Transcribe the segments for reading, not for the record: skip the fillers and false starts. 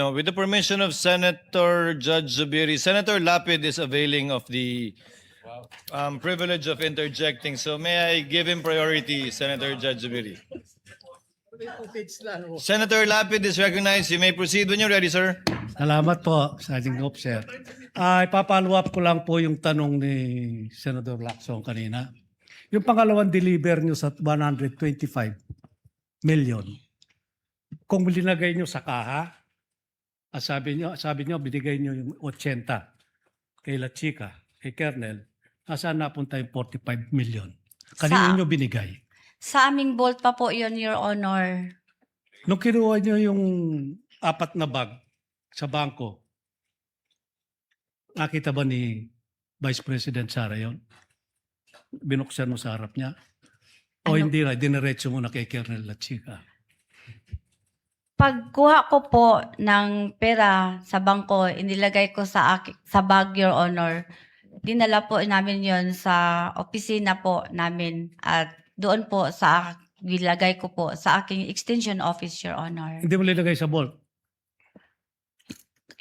No, with the permission of Senator Judge Zubiri, Senator Lapid is availing of the privilege of interjecting. So may I give him priority, Senator Judge Zubiri? Senator Lapid is recognized. You may proceed when you're ready, sir. Salamat po, Sergeant Officer. Ipapalo up ko lang po yung tanong ni Senator Lacson kanina. Yung pangalawang deliver nyo sa 125 million. Kung linagay nyo sa kaha, sabi nyo binigay nyo yung 80 kay La Chica, kay Kernel, saan napunta yung 45 million? Kanino nyo binigay? Sa aming vault pa po yun, Your Honor. Nung kinuha nyo yung 4 na bag sa bangko, nakita ba ni Vice President Sara yun? Binuksan mo sa harap niya? O hindi na, diniretso mo na kay Kernel La Chica? Pagkuha ko po ng pera sa bangko, inilagay ko sa bag, Your Honor. Dinala po namin yon sa opisina po namin at doon po nilagay ko po sa aking extension office, Your Honor. Hindi mo nilagay sa vault?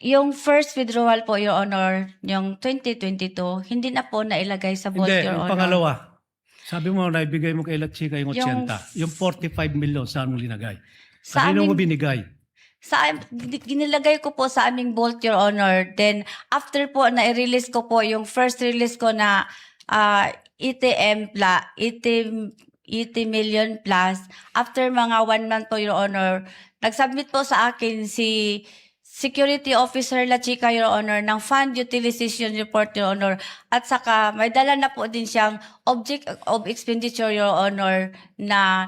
Yung first withdrawal po, Your Honor, yung 2022, hindi na po nailagay sa vault, Hindi, Your yung Honor. pangalawa. Sabi mo, naibigay mo kay La Chica yung 80. Yung- Yung 45 million, saan mo linagay? Sa Kanino mo aming- binigay? Ginilagay ko po sa aming vault, Your Honor. Then, after po, na-release ko po yung first release ko na ETM, 80 million plus. After mga 1 month po, Your Honor, nag-submit po sa akin si Security Officer La Chica, Your Honor, ng Fund Utilization Report, Your Honor. At saka, may dala na po din siyang Object of Expenditure, Your Honor, na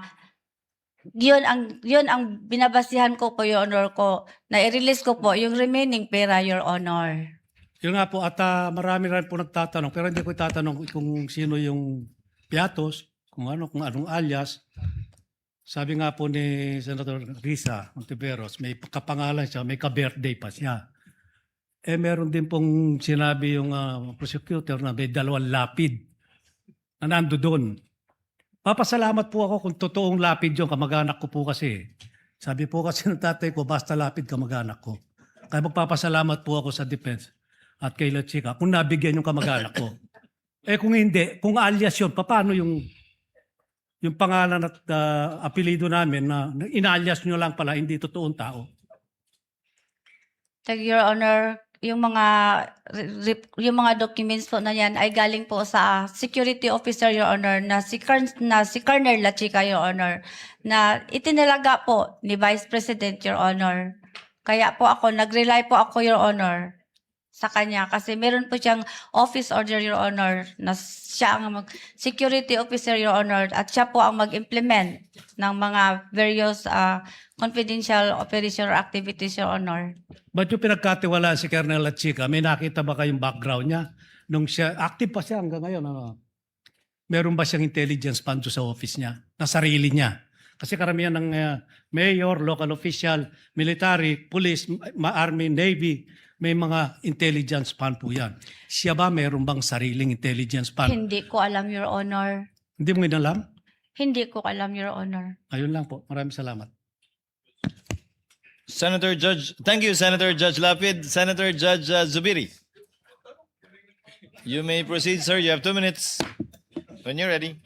yun ang binabasihan ko po, Your Honor, ko na i-release ko po yung remaining pera, Your Honor. Yun nga po, at marami rin po nagtatanong, pero hindi ko itatanong kung sino yung piatos, kung anong alias. Sabi nga po ni Senator Risa Montiveros, may kapangalan siya, may ka-birthday pa siya. Meron din pong sinabi yung prosecutor na may 2 lapid na nando doon. Papasalamat po ako kung totoong lapid yung kamag-anak ko po kasi. Sabi po kasi ng tatay ko, basta lapid kamag-anak ko. Kaya magpapasalamat po ako sa defense at kay La Chica kung nabigyan yung kamag-anak ko. Kung hindi, kung alias yun, paano yung pangalan at apelido namin na inalias nyo lang pala, hindi totoong tao? Your Honor, yung mga documents po na yan ay galing po sa security officer, Your Honor, na si Colonel La Chica, Your Honor, na itinalaga po ni Vice President, Your Honor. Kaya po nag-rely po ako, Your Honor, sa kanya kasi meron po siyang office order, Your Honor, na siya ang security officer, Your Honor, at siya po ang mag-implement ng mga various confidential operation or activities, Your Honor. Ba't yung pinagkatiwalaan si Colonel La Chica, may nakita ba kayong background niya? Nung siya, active pa siya hanggang ngayon. Meron ba siyang intelligence fund sa office niya, na sarili niya? Kasi karamihan ng mayor, local official, military, police, army, navy, may mga intelligence fund po yan. Siya ba meron bang sariling intelligence fund? Hindi ko alam, Your Honor. Hindi mo inalam? Hindi ko alam, Your Honor. Ayun lang po. Maraming salamat. Senator Judge, thank you, Senator Judge Lapid. Senator Judge Zubiri. You may proceed, sir. You have 2 minutes. When you're ready.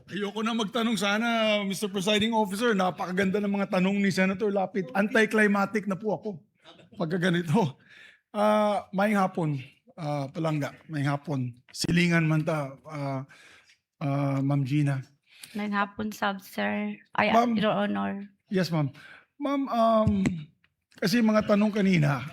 Ayoko na magtanong sana, Mr. Presiding Officer. Napakaganda ng mga tanong ni Senator Lapid. Anticlimactic na po ako pagka ganito. Maayong hapon, Palangga. Maayong hapon. Silingan man ta, Ma'am Gina. May hapon, sir. Ma'am. Your Honor. Yes, ma'am. Ma'am, kasi mga tanong kanina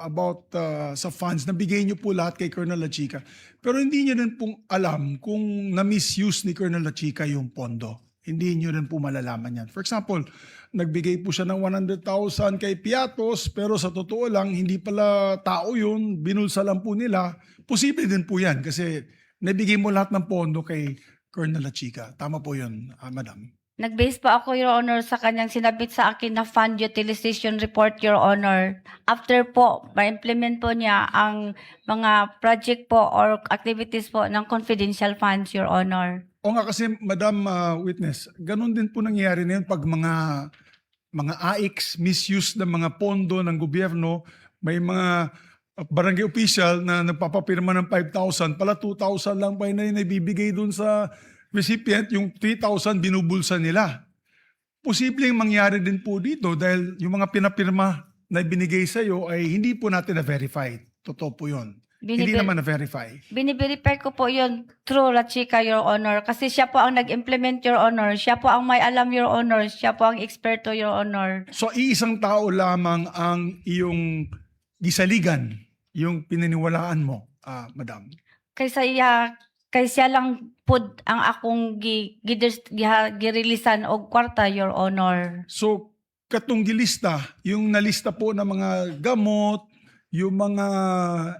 about sa funds, nabigay niyo po lahat kay Colonel La Chica. Pero hindi niyo rin pong alam kung na-misuse ni Colonel La Chica yung pondo. Hindi niyo rin po malalaman yan. For example, nagbigay po siya ng 100,000 kay Piatos, pero sa totoo lang, hindi pala tao yun, binulsa lang po nila. Posible din po yan kasi nabigay mo lahat ng pondo kay Colonel La Chica. Tama po yun, madam. Nag-base pa ako, Your Honor, sa kanyang sinabit sa akin na Fund Utilization Report, Your Honor. After po, ma-implement po niya ang mga project po or activities po ng confidential funds, Your Honor. O nga kasi, Madam Witness, ganun din po nangyayari na yun pag mga mga AIX, misuse ng mga pondo ng gobyerno, may mga barangay official na nagpapapirma ng 5,000, pala 2,000 lang pa na ibibigay dun sa recipient, yung 3,000 binubulsa nila. Posibleng mangyari din po dito dahil yung mga pinapirma na binigay sa iyo ay hindi po natin na-verify. Totoo po yun. Hindi Biniver- naman na-verify. Biniverify ko po yun through La Chica, Your Honor. Kasi siya po ang nag-implement, Your Honor. Siya po ang may alam, Your Honor. Siya po ang eksperto, Your Honor. So iisang tao lamang ang iyong gisaligan, yung pinaniwalaan mo, madam. Kaysa lang po ang akong girilisan og kwarta, Your Honor. So katong gilista, yung nalista po ng mga gamot, yung mga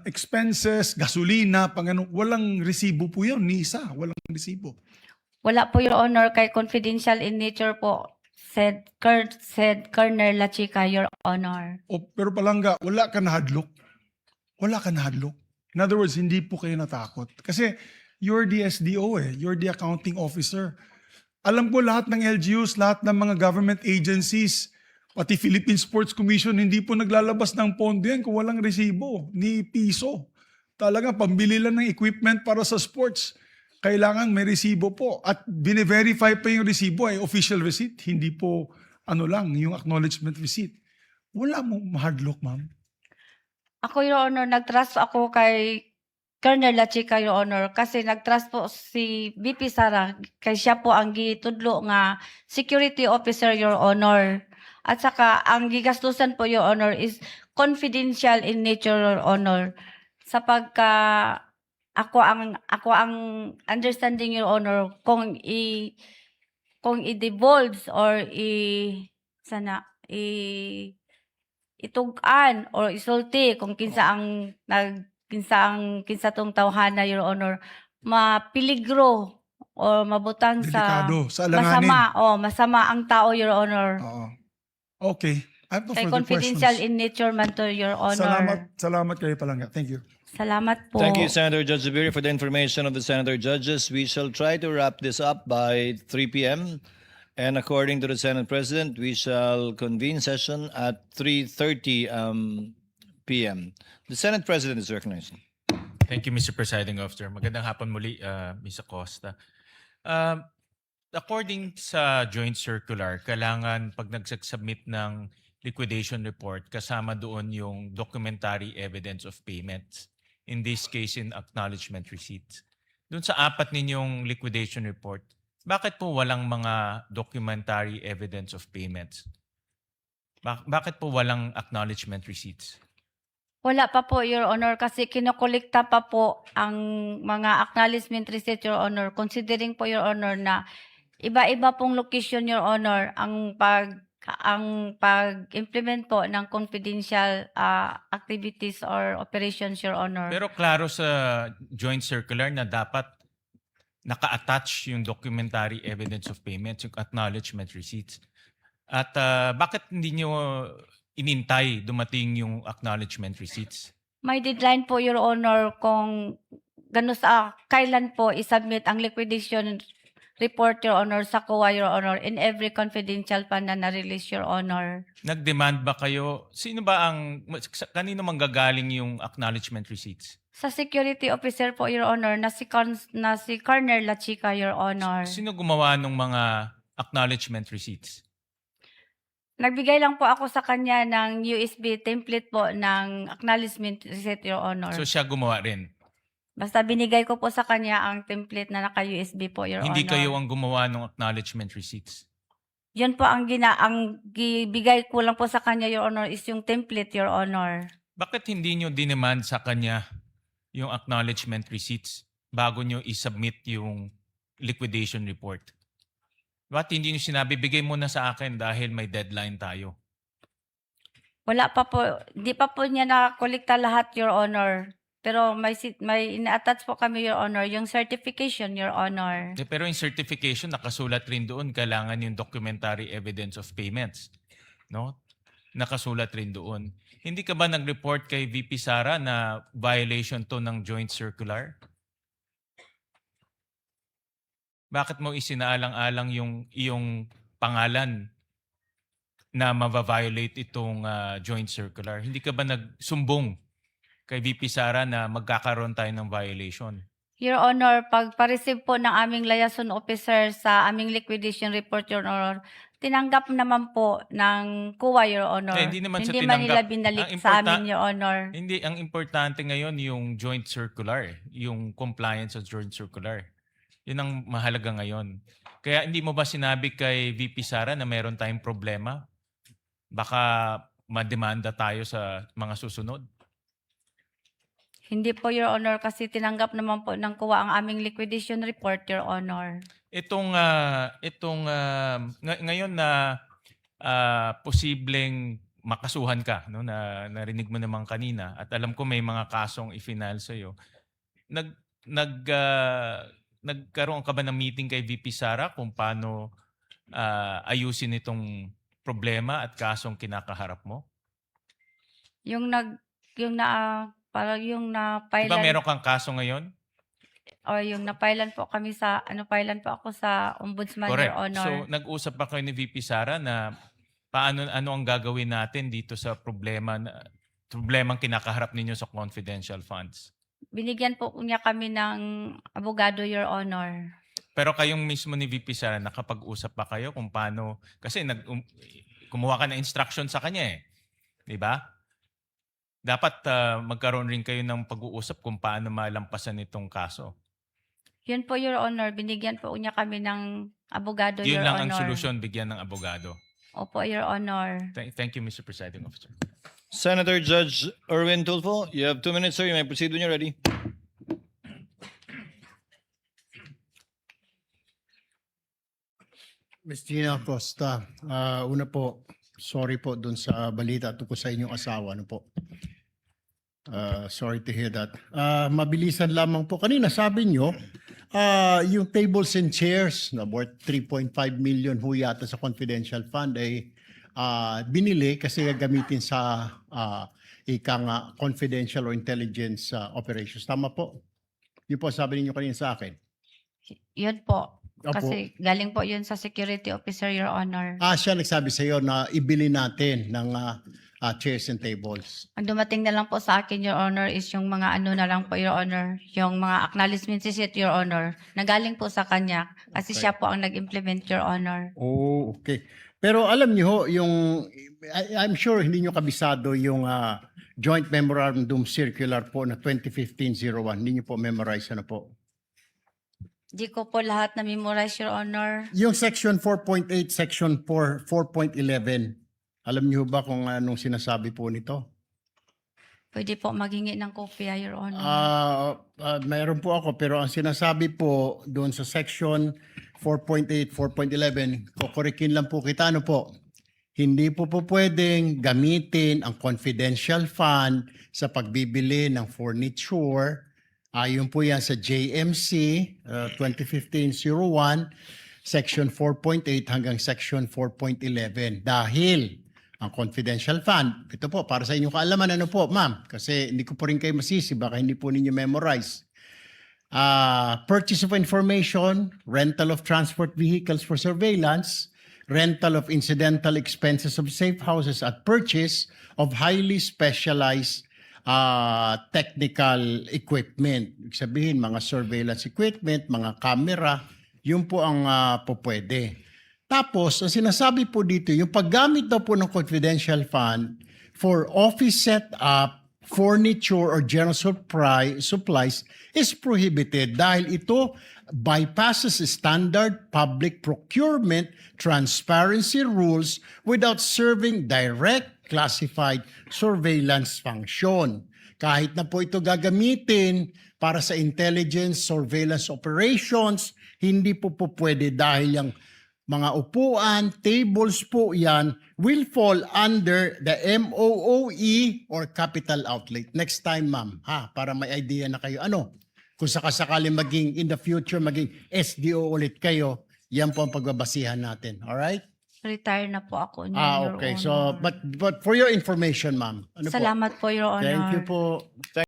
expenses, gasolina, walang resibo po yun, ni isa, walang resibo. Wala po, Your Honor, kay confidential in nature po, said Colonel La Chica, Your Honor. Pero palangga, wala ka nahadlok. Wala ka nahadlok. In other words, hindi po kayo natakot. Kasi you're the SDO you're the accounting officer. Alam ko lahat ng LGUs, lahat ng mga government agencies, pati Philippine Sports Commission, hindi po naglalabas ng pondo yan kung walang resibo, ni piso. Talagang pambili lang ng equipment para sa sports. Kailangan may resibo po. At bine-verify pa yung resibo ay official receipt, hindi po yung acknowledgement receipt. Wala mong mahadlock, ma'am. Ako, Your Honor, nag-trust ako kay Colonel La Chica, Your Honor, kasi nag-trust po si VP Sara, kay siya po ang gitudlo nga security officer, Your Honor. At saka, ang gigastusan po, Your Honor, is confidential in nature, Your Honor. Sapagka ako ang understanding, Your Honor, kung i-divulge or itugan or isulti kung kinsa tong tawhana, Your Honor, mapiligro o mabutang Delikado, sa alanganin. masama ang tao, Your Honor. Oo. Okay. I have no Kay further confidential questions. in nature man to, Your Honor. Salamat kayo palangga. Thank you. Salamat po. Thank you, Senator Judge Zubiri, for the information of the Senator Judges. We shall try to wrap this up by 3 p.m. And according to the Senate President, we shall convene session at 3:30 p.m. The Senate President is recognized. Thank you, Mr. Presiding Officer. Magandang hapon muli, Ms. Acosta. According sa joint circular, kailangan pag nagsubmit ng liquidation report, kasama doon yung documentary evidence of payments. In this case, in acknowledgement receipts. Doon sa apat ninyong liquidation report, bakit po walang mga documentary evidence of payments? Bakit po walang acknowledgement receipts? Wala pa po, Your Honor, kasi kinokolekta pa po ang mga acknowledgement receipt, Your Honor, considering po, Your Honor, na iba-iba pong location, Your Honor, ang pag-implement po ng confidential activities or operations, Your Honor. Pero klaro sa joint circular na dapat naka-attach yung documentary evidence of payments, yung acknowledgement receipts. At bakit hindi nyo inintay dumating yung acknowledgement receipts? May deadline po, Your Honor, kung kailan po isubmit ang liquidation report, Your Honor, sa COA, Your Honor, in every confidential fund na na-release, Your Honor. Nag-demand ba kayo? Kanino manggagaling yung acknowledgement receipts? Sa security officer po, Your Honor, na si Colonel La Chica, Your Honor. Sino gumawa ng mga acknowledgement receipts? Nagbigay lang po ako sa kanya ng USB template po ng acknowledgement receipt, Your Honor. So siya gumawa rin? Basta binigay ko po sa kanya ang template na naka-USB po, Your Hindi Honor. kayo ang gumawa ng acknowledgement receipts? Yun po ang gibigay ko lang po sa kanya, Your Honor, is yung template, Your Honor. Bakit hindi nyo dinemand sa kanya yung acknowledgement receipts bago nyo isubmit yung liquidation report? Bakit hindi nyo sinabi, bigay mo na sa akin dahil may deadline tayo? Wala pa po, di pa po niya nakolekta lahat, Your Honor. Pero may ina-attach po kami, Your Honor, yung certification, Your Honor. Pero yung certification, nakasulat rin doon, kailangan yung documentary evidence of payments. No? Nakasulat rin doon. Hindi ka ba nag-report kay VP Sara na violation to ng joint circular? Bakit mo isinaalang-alang yung iyong pangalan na ma-violate itong joint circular? Hindi ka ba nagsumbong kay VP Sara na magkakaroon tayo ng violation? Your Honor, pag pa-receive po ng aming liaison officer sa aming liquidation report, Your Honor, tinanggap naman po ng COA, Your Honor. Hindi naman sa man nila tinanggap. binalik Ang sa amin, Your Honor. Hindi, ang importante ngayon yung joint circular, yung compliance sa joint circular. Yun ang mahalaga ngayon. Kaya hindi mo ba sinabi kay VP Sara na meron tayong problema? Baka mademanda tayo sa mga susunod. Hindi po, Your Honor, kasi tinanggap naman po ng COA ang aming liquidation report, Your Honor. Ngayon na posibleng makasuhan ka, no, na narinig mo naman kanina at alam ko may mga kasong i-final sa iyo. Nagkaroon ka ba ng meeting kay VP Sara kung paano ayusin itong problema at kasong kinakaharap mo? Yung Diba na-filean meron kang kaso ngayon? o yung na-filean po kami sa filean po ako sa Ombudsman, Correct. Your Honor. So nag-usap ba kayo ni VP Sara na ano ang gagawin natin dito sa problemang kinakaharap ninyo sa confidential funds? Binigyan po niya kami ng abogado, Your Honor. Pero kayong mismo ni VP Sara, nakapag-usap ba kayo kung paano? Kasi kumuha ka ng instruction sa kanya eh. Di ba? Dapat magkaroon rin kayo ng pag-uusap kung paano malampasan itong kaso. Yun po, Your Honor. Binigyan po niya kami ng abogado, Yun Your lang ang Honor. solusyon, bigyan ng abogado. Opo, Your Honor. Thank you, Mr. Presiding Officer. Senator Judge Erwin Tulfo, you have 2 minutes, sir. You may proceed when you're ready. Ms. Gina Acosta, una po, sorry po dun sa balita tungkol sa inyong asawa. Ano po? Sorry to hear that. Mabilisan lamang po. Kanina sabi nyo, yung tables and chairs na worth 3.5 million ho yata sa confidential fund ay binili kasi gagamitin sa confidential or intelligence operations. Tama po? Yun po sabi ninyo kanina sa akin. Yun po. Opo. Kasi galing po yun sa security officer, Your Honor. Siya nagsabi sa iyo na ibili natin ng chairs and tables. Ang dumating na lang po sa akin, Your Honor, is yung mga na lang po, Your Honor. Yung mga acknowledgement receipt, Your Honor. Nagaling po sa kanya kasi Okay. siya po ang nag-implement, Your Honor. Oh, okay. Pero alam niyo ho, I'm sure hindi niyo kabisado yung Joint Memorandum Circular po na 2015-01. Hindi niyo po memorize ano po. Di ko po lahat na-memorize, Your Honor. Yung Section 4.8, Section 4.11. Alam niyo ba kung anong sinasabi po nito? Pwede po maghingi ng kopya, Your Honor. Mayroon po ako pero ang sinasabi po doon sa Section 4.8, 4.11, kukurikin lang po kita ano po. Hindi po pwedeng gamitin ang confidential fund sa pagbibili ng furniture. Ayon po yan sa JMC 2015-01, Section 4.8 hanggang Section 4.11. Dahil ang confidential fund, ito po, para sa inyong kaalaman, ano po, ma'am, kasi hindi ko po rin kayo masisi, baka hindi po ninyo memorize. Purchase of information, rental of transport vehicles for surveillance, rental of incidental expenses of safe houses at purchase of highly specialized technical equipment. Ibig sabihin, mga surveillance equipment, mga camera, yun po ang pupwede. Tapos, ang sinasabi po dito, yung paggamit daw po ng confidential fund for office setup, furniture, or general supplies is prohibited dahil ito bypasses standard public procurement transparency rules without serving direct classified surveillance function. Kahit na po ito gagamitin para sa intelligence surveillance operations, hindi po pwede dahil yung mga upuan, tables po yan will fall under the MOOE or capital outlet. Next time, ma'am, para may idea na kayo. Kung sakasakali maging in the future, maging SDO ulit kayo, yan po ang pagbabasihan natin. Alright? Retire na po ako, Your Okay. Honor. So, but for your information, ma'am. Ano po? Salamat po, Your Honor. Thank you po.